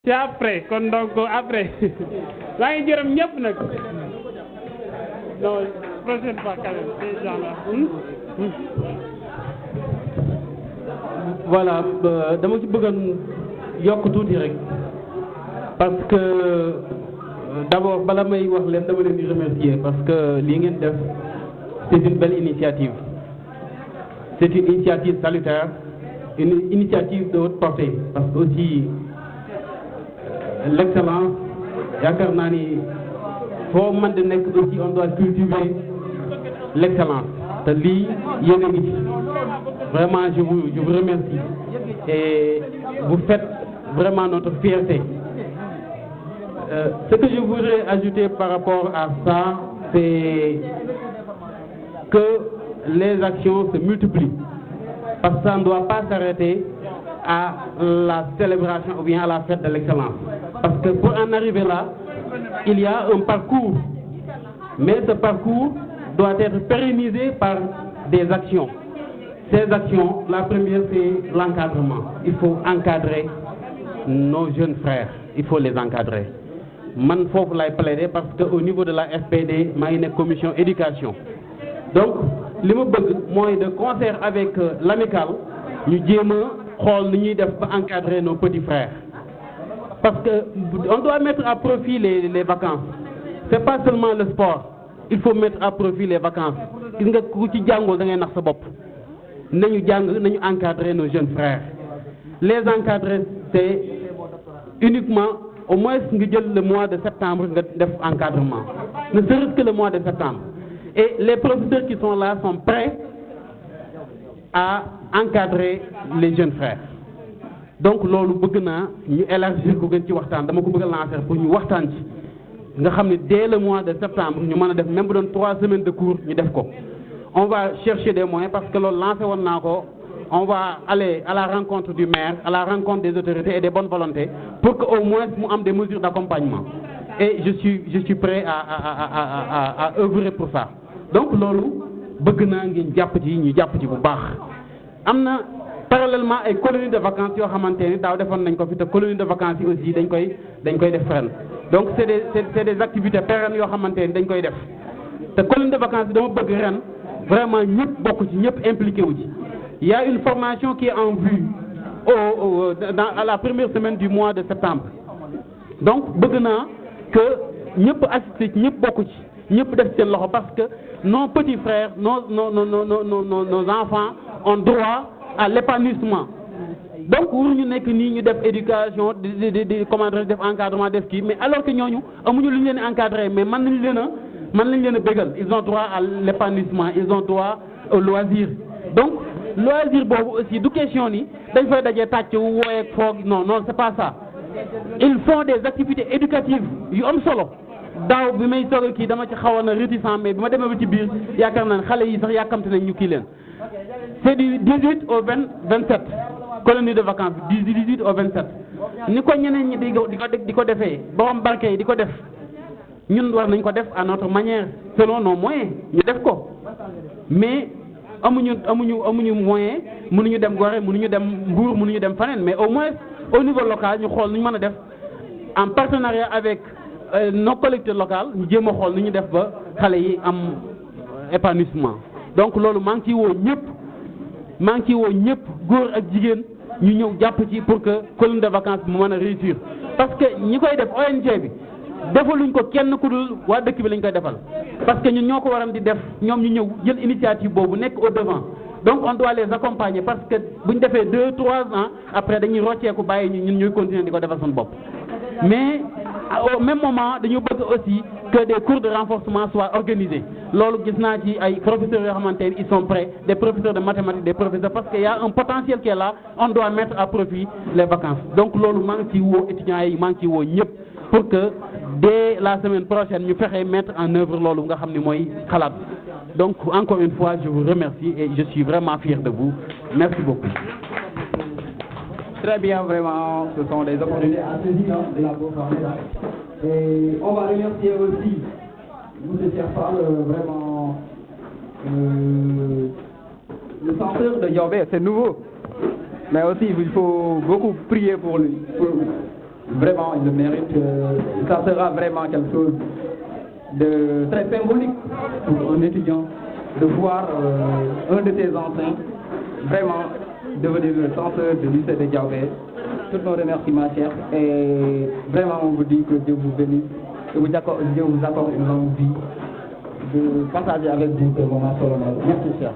c'est après kon donc après maa ngi gërëm ñëpp nag non prochaine fois quand même ces gens-là. Voilà dama ci bëggoon yokk tuuti rek parce que d'abord bala may wax leen dama leen di remercier parce que lii ngeen def c'est une belle initiative. C'est une initiative salutaire, une initiative de haute portée parce que aussi l'excellence yaakaar naa ni foo mën di nekk aussi on doit cultiver l'excellence te lii yéen a ngi ci vraiment je vous remercie et vous faites vraiment notre fierté. Ce que je voudrais ajouter par rapport à ça c'est que les actions se multiplient parce que ça ne doit pas s'arrêter à la célébration ou bien à la fête de l'excellence. Parce que pour en arriver là, il y a un parcours. Mais ce parcours doit être pérennisé par des actions. Ces actions, la première c'est l'encadrement. Il faut encadrer nos jeunes frères. Il faut les encadrer. Man foofu lay plaider parce que au niveau de la FPD maa ngi nekk commission éducation. Donc li ma bëgg mooy de concert avec l'amicale ñu jéem a xool ni ñuy def ba encadrer nos petits frères. Parce que on doit mettre à profit les vacances. C'est pas seulement le sport. Il faut mettre à profit les vacances. Gis nga ku ci jàngul da ngay nax sa bopp. Nañu jàng nañu encadrer nos jeunes frères. Les encadrer c'est uniquement au moins nga jël le mois de septembre nga def encadrement. Ne serait-ce que le mois de septembre. Et les professeurs qui sont là sont prêts à encadrer les jeunes frères. Donc loolu bëgg naa ñu élargir ko gën ci waxtaan dama ko bëgg a lancer pour ñu waxtaan ci nga xam ne dès le mois de septembre ñu mën a def même bu doon 3 semaines de cours ñu def ko. On va chercher des moyens parce que loolu lancé woon naa ko on va aller à la rencontre du maire à la rencontre des autorités et des bonnes volontés pour que au moins mu am des mesures d'accompagnement. Et je suis prêt à œuvrer pour ça. Donc loolu bëgg naa ngeen jàpp ci ñu jàpp ci bu baax. Am na parallèlement ay colonies de vacances yoo xamante ni daaw defoon nañ ko fi te colonies de vacances yi aussi dañ koy def ren. Donc c'est des activités pérennes yoo xamante ni dañ koy def te colonies de vacances yi dama bëgg ren vraiment ñëpp bokk ci ñëpp impliqué wu ci. Il y a une formation qui est en vue à la première semaine du mois de septembre. Donc bëgg naa que ñëpp assister ci ñëpp bokk ci ñëpp def seen loxo parce que nos petits frères nos enfants ont droit à l'épanouissement. Donc waruñu nekk nii ñu def éducation di comment def encadrement def kii mais alors que ñooñu amuñu lu ñu leen encadrer mais mën nañ leen a bégal ils ont droit à l'épanouissement ils ont droit au loisir. Donc loisir boobu aussi du question ni dañ fay dajee tàcc wooyeeg foog non c'est pas ça. Ils font des activités éducatives yu am solo daaw bi may soog kii dama ci xawoon na réticent mais bi ma demee ba ci biir yaakaar naa ne xale yi sax yàkkamte nañ ñu kii leen. C'est du 18 au 27 colonie de vacances du 18 au 27 ni ko ñeneen ñi di ko defee borom barke yi di ko def ñun war nañ ko def à notre manière selon nos moyens ñu def ko mais amuñu moyen mënuñu dem Gorée mënuñu dem Mbour mënuñu dem faneen mais au moins au niveau local ñu xool nu ñu mën a def en partenariat avec nos collectivités locales ñu jéem a xool nu ñu def ba xale yi am épanouissement. Donc loolu maa ngi ciy woo ñëpp góor ak jigéen ñu ñëw jàpp ci pour que colonie de vacances mu mën a réussir parce que ñi koy def ONG bi defaluñ ko kenn ku dul waa dëkk bi lañ koy defal parce que ñun ñoo ko waram di def ñoom ñu ñëw jël initiative boobu nekk au devant. Donc on doit les accompagner parce que bu ñu defee 2-3 ans après dañuy rocceeku bàyyi ñun ñuy continuer di ko defal suñu bopp. Mais au même moment dañu bëgg aussi que des cours de renforcement soient organisés loolu gis naa ci ay professeurs yoo xamante ni ils sont prêts des professeurs de mathématiques des professeurs parce que y a un potentiel qui est là on doit mettre à profit les vacances. Donc loolu maa ngi ciy woo étudiants yi maa ngi ciy woo ñëpp pour que dès la semaine prochaine ñu fexe mettre en œuvre loolu nga xam ni mooy xalaat. Donc encore une fois je vous remercie et je suis vraiment fier de vous. Merci beaucoup. Très bien, vraiment, ce sont des opportunités à saisir de la bourse. Et on va remercier aussi M. Serfal, vraiment, le centre de Diobé, c'est nouveau. Mais aussi, il faut beaucoup prier pour lui. vraiment il le mérite. Ça sera vraiment quelque chose de très symbolique pour un étudiant de voir un de ses anciens vraiment devenir le censeur du lycée de Diaobé. Tous nos remerciements, chers, et vraiment on vous dit que Dieu vous bénisse, que Dieu vous accorde une longue vie de partager avec vous ce moment solennel. Merci, chers.